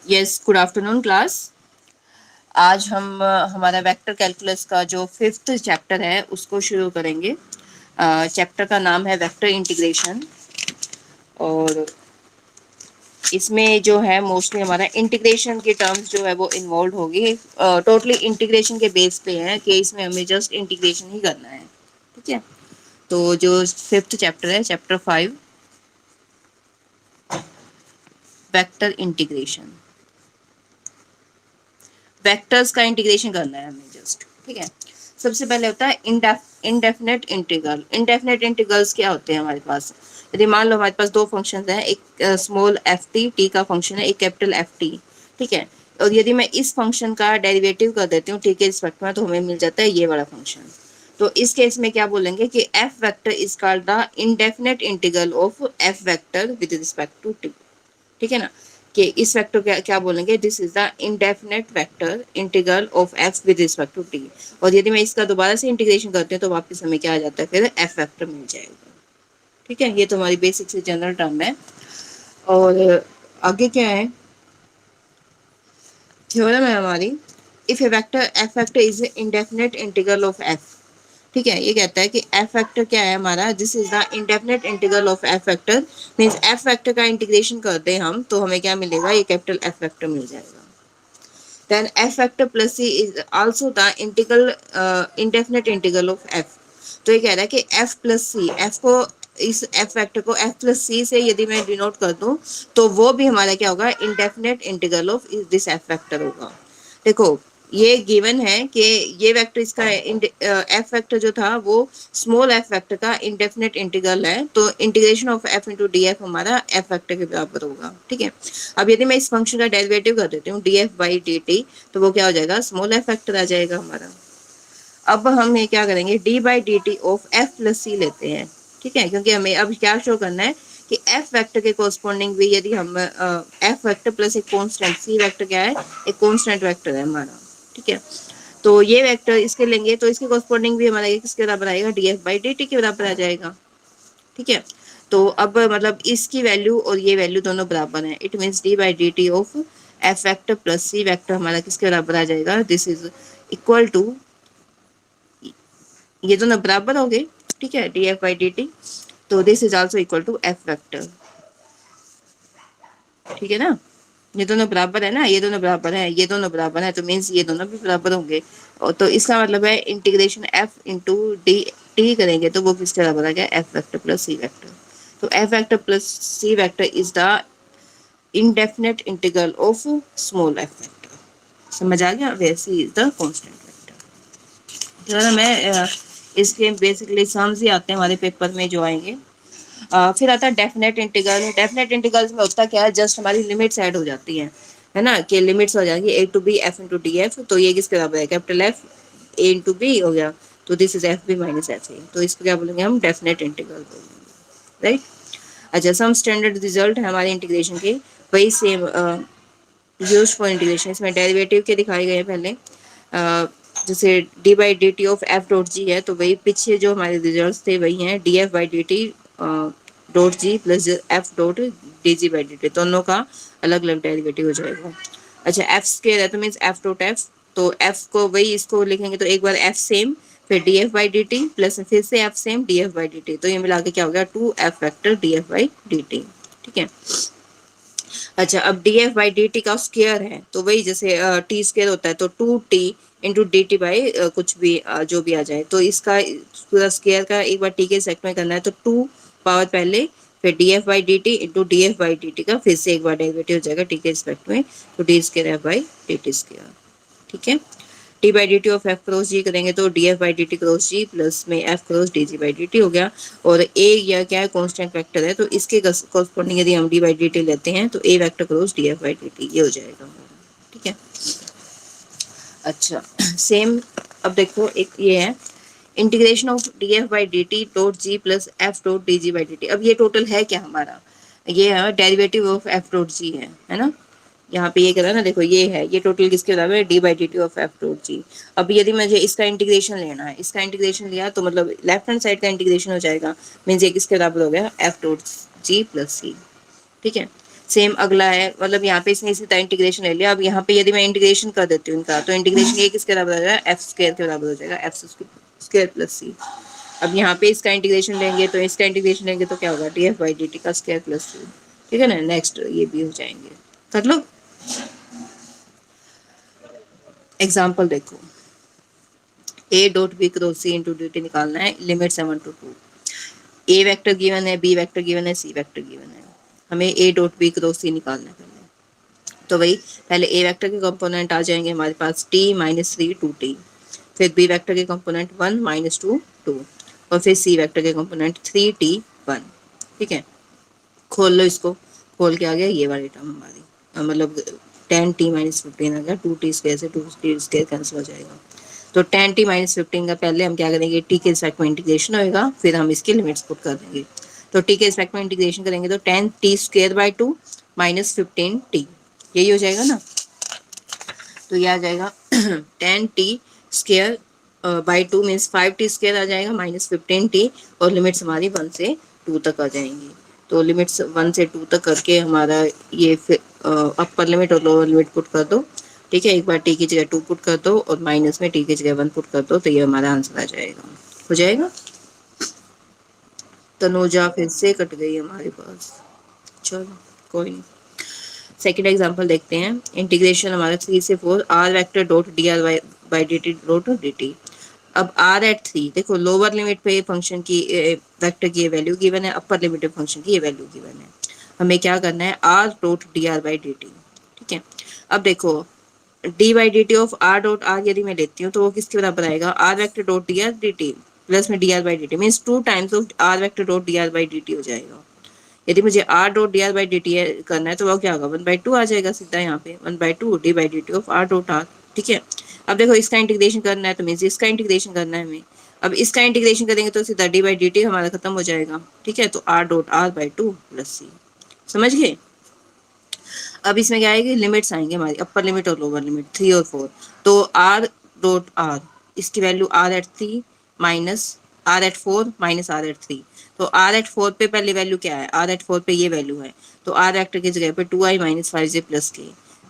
Yes, good afternoon class. आज हम हमारा वेक्टर कैलकुलस का जो फिफ्थ चैप्टर है उसको शुरू करेंगे। चैप्टर का नाम है वेक्टर इंटीग्रेशन, और इसमें जो है मोस्टली हमारा इंटीग्रेशन की टर्म्स जो है वो इन्वॉल्व होगी। टोटली इंटीग्रेशन के बेस पे है कि इसमें हमें जस्ट इंटीग्रेशन ही करना है। ठीक है, तो जो फिफ्थ चैप्टर है, चैप्टर 5, वेक्टर इंटीग्रेशन। वेक्टर्स का इंटीग्रेशन करना है हमें जस्ट। ठीक है, सबसे पहले होता है इंडेफिनेट इंटीग्रल। इंडेफिनेट इंटीग्रल्स क्या होते हैं हमारे पास? यदि मान लो हमारे पास दो फंक्शन हैं, एक स्मॉल एफ टी, टी का फंक्शन है, एक कैपिटल एफ टी। ठीक है, और यदि मैं इस फंक्शन का डेरिवेटिव कर देती हूँ टी के रिस्पेक्ट में, तो हमें मिल जाता है ये वाला फंक्शन। तो इस केस में क्या बोलेंगे कि F vector is called the indefinite integral of F vector with respect to T. ठीक है ना, कि इस वेक्टर क्या क्या बोलेंगे, this is the indefinite vector integral of F with respect to T. और यदि मैं इसका दोबारा से इंटीग्रेशन करती हूँ तो वापस हमें क्या आ जाता है, फिर एफ वेक्टर मिल जाएगा। ठीक है, ये तो हमारी बेसिक से जनरल टर्म है। और आगे क्या है, थ्योरम है हमारी, if A vector F vector is indefinite integral of F. ठीक है, ये कहता है कि एफ वेक्टर क्या है हमारा, this is the indefinite integral of F vector. Means F vector का इंटीग्रेशन करते हैं हम तो हमें क्या मिलेगा, ये कैपिटल एफ वेक्टर मिल जाएगा। Then f vector plus c is also the integral indefinite integral of f। तो ये कह रहा है कि f plus c, f को, इस f वेक्टर को f plus c से यदि मैं डिनोट कर दूं तो वो भी हमारा क्या होगा, indefinite integral of this f vector होगा। देखो, ये गिवन है कि ये वेक्टर इसका एफ वेक्टर जो था वो स्मॉल एफ वेक्टर का इंडेफिनेट इंटीग्रल है, तो integration of F into D F हमारा एफ वेक्टर के बराबर होगा। ठीक है, अब यदि मैं इस फंक्शन का डेरिवेटिव कर देती हूँ D F by D T, तो वो क्या हो जाएगा, स्मॉल एफ वेक्टर आ जाएगा हमारा। अब हम ये क्या करेंगे, D by D T of F plus C लेते हैं। ठीक है, क्योंकि हमें अब क्या शो करना है कि एफ वेक्टर के कोरस्पॉन्डिंग भी यदि हम एफ वेक्टर प्लस एक कॉन्स्टेंट, सी वेक्टर क्या है, एक कॉन्स्टेंट वेक्टर है हमारा। ठीक है, तो ये वेक्टर इसके लेंगे तो इसके कोरस्पॉन्डिंग भी हमारा किसके बराबर आएगा, D F by D T के बराबर आ जाएगा। ठीक है, तो अब मतलब इसकी वैल्यू और ये वैल्यू दोनों बराबर है, it means D by D T of F vector plus C vector हमारा किसके बराबर आ जाएगा, दिस इज इक्वल टू, ये दोनों बराबर हो गए। ठीक है, D F by D T, तो this is also equal to F vector. ठीक है ना, ये दोनों बराबर है ना, ये दोनों बराबर है, ये दोनों बराबर है, तो मीन्स ये दोनों भी बराबर होंगे। और तो इसका मतलब है integration F into D T करेंगे तो वो किसके बराबर आ गया, F vector plus C vector. तो F vector plus C vector is the indefinite integral of small f vector। समझ आ गया, वैसे इज द कांस्टेंट वेक्टर। चलो मैं इसके बेसिकली सम्स ही आते हैं हमारे पेपर में जो आएंगे। फिर आता है डेफिनेट इंटीग्रल। डेफिनेट इंटीग्रल्स में होता क्या है, जस्ट हमारी लिमिट्स ऐड हो जाती हैं, है ना, कि लिमिट्स हो जाएगी A to B F into D F, तो ये किसके बराबर है, capital F A into B हो गया, तो this is F B minus F A, तो इसको क्या बोलेंगे हम, डेफिनेट इंटीग्रल बोलेंगे, राइट। अच्छा, सम स्टैंडर्ड रिजल्ट है हमारे इंटीग्रेशन के, वही सेम यूज फॉर इंटीग्रेशन, इसमें डेरिवेटिव के दिखाए गए हैं पहले। जैसे D by D T of F dot G है, तो वही पीछे जो हमारे रिजल्ट थे वही हैं, D F by D T dot G plus F dot D G by D T, दोनों का अलग अलग डेरिवेटिव हो जाएगा। अच्छा, एफ स्केयर है तो मीन्स एफ डॉट एफ, तो एफ को वही इसको लिखेंगे तो एक बार एफ सेम, फिर D F by D T plus फिर से F same D F by D T, तो ये मिला के क्या हो गया, two F vector D F by D T. ठीक है, अच्छा, अब D F by D T का स्केयर है तो वही जैसे टी स्केयर होता है तो to T into D T by कुछ भी जो भी आ जाए, तो इसका पूरा स्केयर का एक बार टी के सेक्ट में करना है तो टू पावर पहले, फिर D F by D T into D F by D T का फिर से एक बार डेरिवेटिव हो जाएगा टी के रिस्पेक्ट में, तो D square F by D T square. ठीक है, T by D T of F cross G करेंगे तो D F by D T cross G plus में F cross D G by D T हो गया। और ए या क्या है, कॉन्स्टेंट वेक्टर है, तो इसके कॉरस्पॉन्डिंग यदि हम डी बाई डी टी लेते हैं तो A vector cross D F by D T ये हो जाएगा हमारा। ठीक है, अच्छा सेम, अब देखो एक ये है integration of D F by D T dot G plus F dot D G by D T. अब ये टोटल है क्या हमारा, ये है derivative of F dot G है ना, यहाँ पे ये करा ना, देखो ये है, ये टोटल किसके बराबर है, D by D T of F dot G. अब यदि मुझे इसका इंटीग्रेशन लेना है, इसका इंटीग्रेशन लिया तो मतलब लेफ्ट हैंड साइड का इंटीग्रेशन हो जाएगा, मीन्स ये किसके बराबर हो गया, एफ डॉट जी प्लस सी। ठीक है, सेम अगला है, मतलब यहाँ पे इसने इसी तरह इंटीग्रेशन ले लिया। अब यहाँ पे यदि मैं इंटीग्रेशन कर देती हूँ इनका, तो इंटीग्रेशन ये किसके बराबर हो जाएगा, एफ स्क्वायर के बराबर हो जाएगा, एफ स्क्वायर प्लस सी। अब यहाँ पे इसका इंटीग्रेशन लेंगे तो इसका इंटीग्रेशन लेंगे तो क्या होगा, D F by D T का स्क्वायर प्लस सी। ठीक है ना, नेक्स्ट ये भी हो जाएंगे, कर लो। एग्जाम्पल देखो, A dot B cross C into D T निकालना है, limit 7 to 2। A vector given है, बी वेक्टर गिवन है, सी वेक्टर गिवन है, हमें A dot B cross C निकालना है पहले। तो वही पहले ए वेक्टर के कंपोनेंट आ जाएंगे हमारे पास t माइनस 3 2t, फिर बी वेक्टर के कंपोनेंट 1 माइनस 2 2, और फिर सी वेक्टर के कंपोनेंट 3t 1। ठीक है, खोल लो इसको, खोल के आ गया ये वाली टर्म हमारी, मतलब 10t माइनस 15 आ गया, 2t स्क्वायर से 2t स्क्वायर कैंसिल हो जाएगा। तो 10t माइनस 15 का पहले हम क्या करेंगे, t के रिस्पेक्ट में इंटीग्रेशन होएगा, फिर हम इसकी लिमिट्स पुट कर देंगे। तो t के रिस्पेक्ट में इंटीग्रेशन करेंगे तो 10t square by 2 minus 15t, यही हो जाएगा ना। तो ये आ जाएगा 10t square by 2 means 5t square आ जाएगा माइनस 15t, और लिमिट्स हमारी 1 से 2 तक आ जाएंगी। तो लिमिट्स 1 से 2 तक करके हमारा ये अपर लिमिट और लोअर लिमिट पुट कर दो। ठीक है, एक बार t की जगह 2 पुट कर दो और माइनस में t की जगह 1 पुट कर दो, तो ये हमारा आंसर आ जाएगा, हो जाएगा। तनुजा फिर से कट गई हमारे पास, चलो कोई नहीं। सेकेंड एग्जाम्पल देखते हैं, इंटीग्रेशन हमारा 3 से 4 R vector dot D R by D T dot D T. अब आर एट 3, देखो लोअर लिमिट पे फंक्शन की वेक्टर की वैल्यू गिवन है, अपर लिमिट पे फंक्शन की ये वैल्यू गिवन है, हमें क्या करना है, R dot D R by D T. ठीक है, अब देखो D by D T of R dot R यदि मैं लेती हूँ तो वो किसके बराबर आएगा, R vector dot D R D T plus में D R by D T, means 2 times of R vector dot D R by D T हो जाएगा। यदि मुझे R dot D R by D T करना है तो वो क्या होगा, 1/2 आ जाएगा सीधा यहाँ पे, 1/2 D by D T of R dot are. ठीक है, अब देखो इसका इंटीग्रेशन करना है तो मीन्स इसका इंटीग्रेशन करना है हमें। अब इसका इंटीग्रेशन करेंगे तो सीधा डी बाई डी टी हमारा खत्म हो जाएगा। ठीक है, तो R dot R by 2 plus C, समझ गए। अब इसमें क्या आएगी, लिमिट्स आएंगे हमारी, अपर लिमिट और लोअर लिमिट 3 और 4। तो आर डॉट आर, इसकी value R at 3 minus R at 4 minus R at 3। तो आर एट 4 पे पहले वैल्यू क्या है, आर एट 4 पे ये वैल्यू है, तो आर वेक्टर की जगह पे 2i माइनस 5j प्लस के,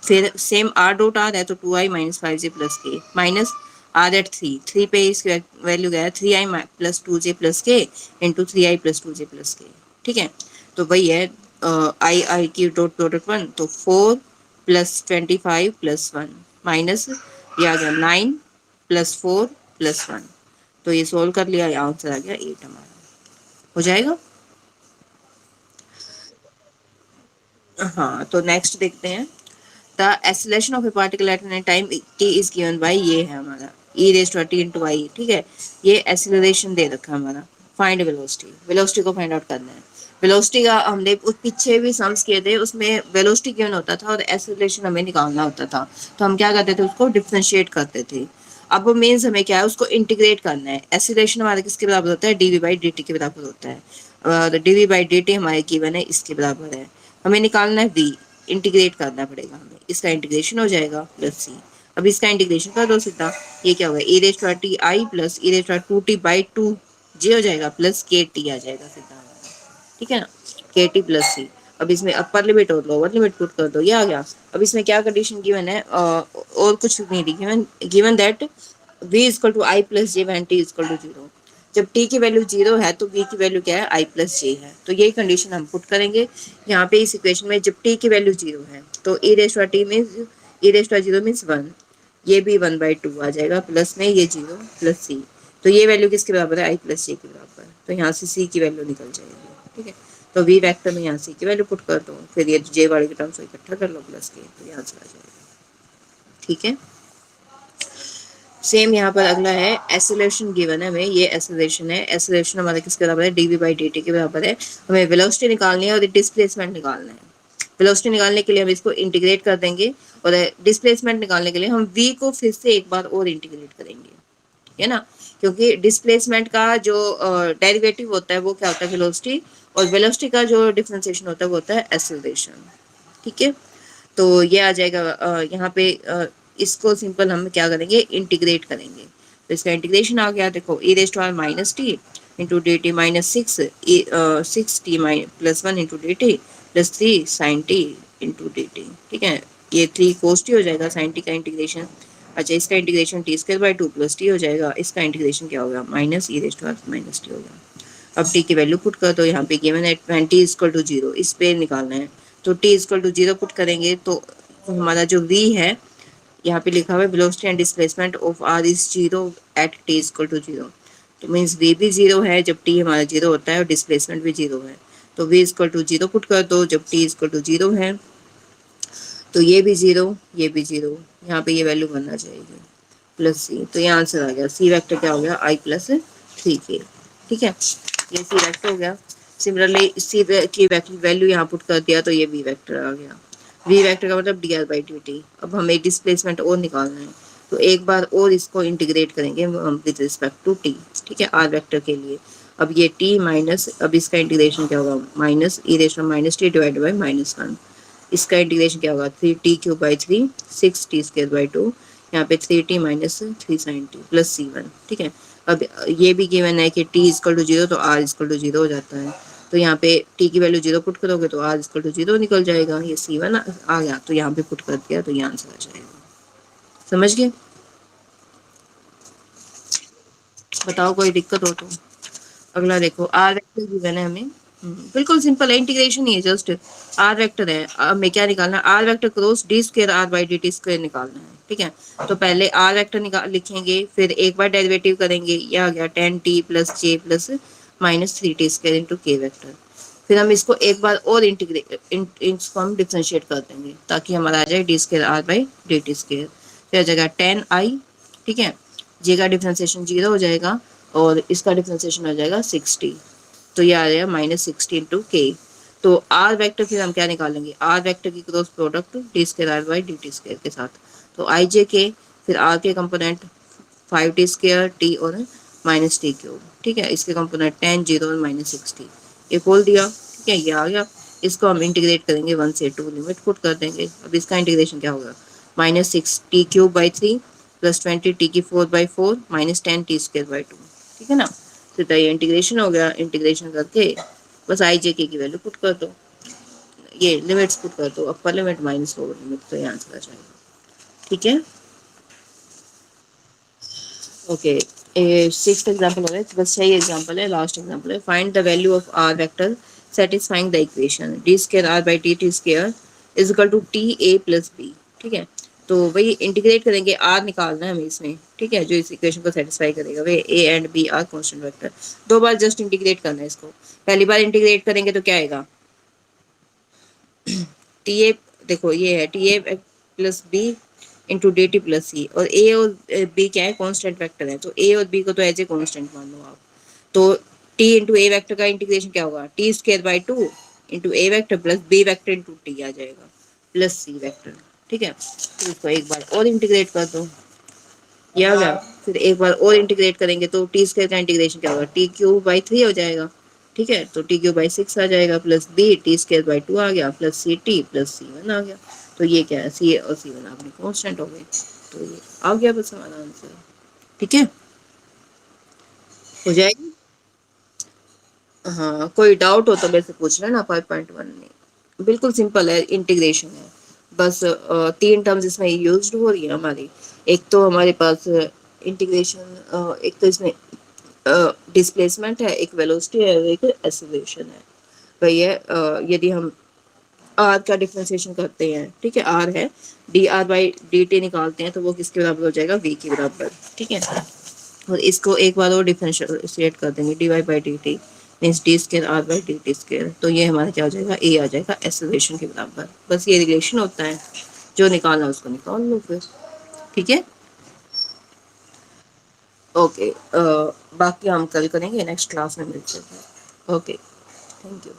फिर सेम आर डॉट आर है तो 2i माइनस 5j प्लस के माइनस आर एट 3 पे इसकी वैल्यू गया है 3i प्लस 2j प्लस के into 3i plus 2j plus के। ठीक है, तो वही है आई की डॉट प्रोडक्ट 1, तो 4 प्लस 25 प्लस 1 माइनस ये आ गया 9 प्लस 4 प्लस 1। तो ये सोल्व कर लिया, आंसर आ गया 8 हमारा, हो जाएगा। हाँ, तो नेक्स्ट देखते हैं, the acceleration of a particle at an time t is given by, ये है हमारा e raise to t into i। ठीक है, ये एक्सीलरेशन दे रखा है हमारा, फाइंड वेलोसिटी, वेलोसिटी को फाइंड आउट करना है। वेलोसिटी का हमने उस पीछे भी सम्स किए थे, उसमें वेलोसिटी गिवन होता था और एक्सीलरेशन हमें निकालना होता था, तो हम क्या करते थे, उसको डिफरेंशिएट करते थे। अब वो मीन्स हमें क्या है, उसको इंटीग्रेट करना है। एक्सीलरेशन हमारा किसके बराबर होता है, dv बाई dt के बराबर होता है, और dv बाई dt हमारे गिवन है इसके बराबर है, हमें निकालना है v, इंटीग्रेट करना पड़ेगा हमें, इसका इंटीग्रेशन हो जाएगा प्लस सी। अब इसका इंटीग्रेशन कर दो सीधा, ये क्या होगा, e raise to T I plus e raise to 2t by 2 J हो जाएगा प्लस के टी आ जाएगा सीधा हमारा। ठीक है ना, के टी प्लस सी। अब इसमें अपर लिमिट और लोअर लिमिट पुट कर दो, ये आ गया। अब इसमें क्या कंडीशन गिवन है, और कुछ नहीं given, given that v equal to I plus J when T equal to 0। जब t की वैल्यू 0 है तो v की वैल्यू क्या है, i प्लस जे है, तो यही कंडीशन हम पुट करेंगे यहाँ पे इस इक्वेशन में। जब t की वैल्यू 0 है तो e raise to T means e raise to 0 means 1, ये भी 1/2 आ जाएगा प्लस में ये 0 प्लस सी। तो ये वैल्यू किसके बराबर है, i प्लस जे के बराबर, तो यहाँ से c की वैल्यू निकल जाएगी। ठीक है, तो v वेक्टर में यहाँ c की वैल्यू पुट कर दो, फिर ये j वाले के टर्म्स को इकट्ठा कर लो प्लस के, तो यहाँ से आ जाएगा। ठीक है, सेम यहाँ पर अगला है, एक्सेलरेशन गिवन है हमें, ये एक्सेलरेशन है, एक्सेलरेशन हमारा किसके बराबर है, dv बाई dt के बराबर है। हमें वेलोसिटी निकालनी है और डिस्प्लेसमेंट निकालना है। वेलोसिटी निकालने के लिए हम इसको इंटीग्रेट कर देंगे, और डिस्प्लेसमेंट निकालने के लिए हम v को फिर से एक बार और इंटीग्रेट करेंगे, है ना, क्योंकि डिस्प्लेसमेंट का जो डेरिवेटिव होता है वो क्या होता है, वेलोसिटी, और वेलोसिटी का जो डिफरेंशिएशन होता है वो होता है एक्सेलरेशन। ठीक है, तो ये आ जाएगा यहाँ पे इसको सिंपल हम क्या करेंगे, इंटीग्रेट करेंगे। तो इसका इंटीग्रेशन आ गया, देखो e raise to R minus T into D T minus 6 T plus 1 into D T plus 3 sine T into D T. ठीक है, ये 3 कोस टी हो जाएगा साइन टी का इंटीग्रेशन। अच्छा, इसका integration T square by 2 plus T हो जाएगा। इसका इंटीग्रेशन क्या होगा, minus E raise to R minus T होगा। अब टी की वैल्यू पुट कर दो, यहाँ पे गिवन है 20 इक्वल टू 0, इस पे निकालना है। तो टी इक्वल टू 0 पुट करेंगे तो हमारा जो v है, यहाँ पे लिखा हुआ है velocity and displacement of r is 0 at t equal to 0। तो मीन्स v भी 0 है जब t हमारा 0 होता है और डिस्प्लेसमेंट भी 0 है। तो v इक्वल टू 0 पुट कर दो जब t इक्वल टू 0 है। तो ये भी 0, ये भी 0, यहाँ पे ये वैल्यू बनना चाहिए प्लस सी। तो ये आंसर आ गया। सी वेक्टर क्या हो गया, i प्लस 3k। ठीक है, ये सी वेक्टर हो गया। सिमिलरली सी की वैल्यू यहाँ पुट कर दिया तो ये वी वेक्टर आ गया। वी वेक्टर का मतलब D R by D T. अब हमें डिस्प्लेसमेंट और निकालना है, तो एक बार और इसको इंटीग्रेट करेंगे विद रिस्पेक्ट टू टी। ठीक है, आर वेक्टर के लिए। अब ये टी माइनस, अब इसका इंटीग्रेशन क्या होगा, minus E ratio minus T divide by -1। इसका इंटीग्रेशन क्या होगा, 3t³ बाई 3, 6t² बाई 2, यहाँ पे 3t minus 3 sine T plus C1। ठीक है, अब ये भी गिवन है कि t इक्वल टू 0 तो r इक्वल टू 0 हो जाता है। तो यहाँ पे t की वैल्यू 0 पुट करोगे तो r इक्वल टू 0 निकल जाएगा। ये C1 आ गया तो यहाँ पे पुट कर दिया तो ये आंसर आ जाएगा। समझ गए? बताओ कोई दिक्कत हो तो। अगला देखो, आर वेक्टर गिवन है हमें। बिल्कुल सिंपल है, इंटीग्रेशन ही है जस्ट। आर वेक्टर है, हमें क्या निकालना है, R vector cross D square R by D T square निकालना है। ठीक है, तो पहले आर वेक्टर निकाल लिखेंगे, फिर एक बार डेरिवेटिव करेंगे, ये आ गया 10t plus J plus minus 3t square into K vector. फिर हम इसको एक बार और इसको हम डिफ्रेंशिएट कर देंगे ताकि हमारा आ जाए D square R by D T square. फिर आ जाएगा 10i। ठीक है, जे का डिफ्रेंशिएशन 0 हो जाएगा और इसका डिफ्रेंशिएशन हो जाएगा 60। तो ये आ जाएगा -60 इंटू के। तो आर वेक्टर फिर हम क्या निकालेंगे, आर वेक्टर की cross product D square R by D T square के साथ। तो आई जे के, फिर आर के कंपोनेंट 5t स्क्वायर टी और -t³। ठीक है, इसके कंपोनेंट 10, 0 और -60। ये खोल दिया। ठीक है, ये आ गया। इसको हम इंटीग्रेट करेंगे 1 से 2, लिमिट पुट कर देंगे। अब इसका इंटीग्रेशन क्या होगा, -6t³ by 3 plus 20t⁴/4 -10t² by 2। ठीक है ना, सीधा ये इंटीग्रेशन हो गया। इंटीग्रेशन करके बस आई जे के की वैल्यू पुट कर दो, ये लिमिट्स पुट कर दो, upper limit minus lower limit, तो ये आंसर आ जाएगा। ठीक है, ओके। सिक्स्थ एग्जांपल हो रहा है, बस यही एग्जांपल है, लास्ट एग्जांपल है। Find the value of R vector satisfying the equation D square R by T T square is equal to T A plus B. ठीक है, तो वही इंटीग्रेट करेंगे, आर निकालना है हमें इसमें। ठीक है, जो इस इक्वेशन को सेटिस्फाई करेगा where A and B are constant vector. दो बार जस्ट इंटीग्रेट करना है इसको। पहली बार इंटीग्रेट करेंगे तो क्या आएगा, टी ए, देखो ये है T A plus B into D T plus C, और ए और बी क्या है, कांस्टेंट वेक्टर है। तो ए और बी को तो एज ए कांस्टेंट मान लो आप। तो टी इंटू ए वेक्टर का इंटीग्रेशन क्या होगा, T square by 2 into A vector plus B vector into T आ जाएगा प्लस सी वेक्टर। ठीक है, तो इसको एक बार और इंटीग्रेट कर दो, ये आ गया। फिर एक बार और इंटीग्रेट करेंगे तो टी स्क्वायर का इंटीग्रेशन क्या होगा, t³ बाई 3 हो जाएगा। ठीक है, तो t³ बाई 6 आ जाएगा प्लस बी t² बाई 2 आ गया plus C T plus C1 आ गया। तो ये क्या है, सी और C1 आपने कॉन्स्टेंट हो गए। तो ये आ गया बस हमारा आंसर। ठीक है, हो जाएगी। हाँ, कोई डाउट हो तो मेरे से पूछ लेना। 5.1 में बिल्कुल सिंपल है, इंटीग्रेशन है बस। 3 टर्म्स इसमें यूज हो रही है हमारी। एक तो हमारे पास इंटीग्रेशन, एक तो इसमें डिस्प्लेसमेंट है, एक वेलोसिटी है, एक एक्सेलरेशन है। वही है, यदि हम आर का डिफरेंशिएशन करते हैं, ठीक है, आर है D R by D T निकालते हैं तो वो किसके बराबर हो जाएगा, वी के बराबर। ठीक है, और इसको एक बार और डिफरेंशिएट कर देंगे, D Y by D T means D square R by D T square. तो ये हमारा क्या हो जाएगा, ए आ जाएगा एक्सेलरेशन के बराबर। बस ये रिलेशन होता है, जो निकालना उसको निकाल लो फिर। ठीक है, ओके। बाकी हम कल करेंगे, नेक्स्ट क्लास में मिलते हैं। Okay, thank you.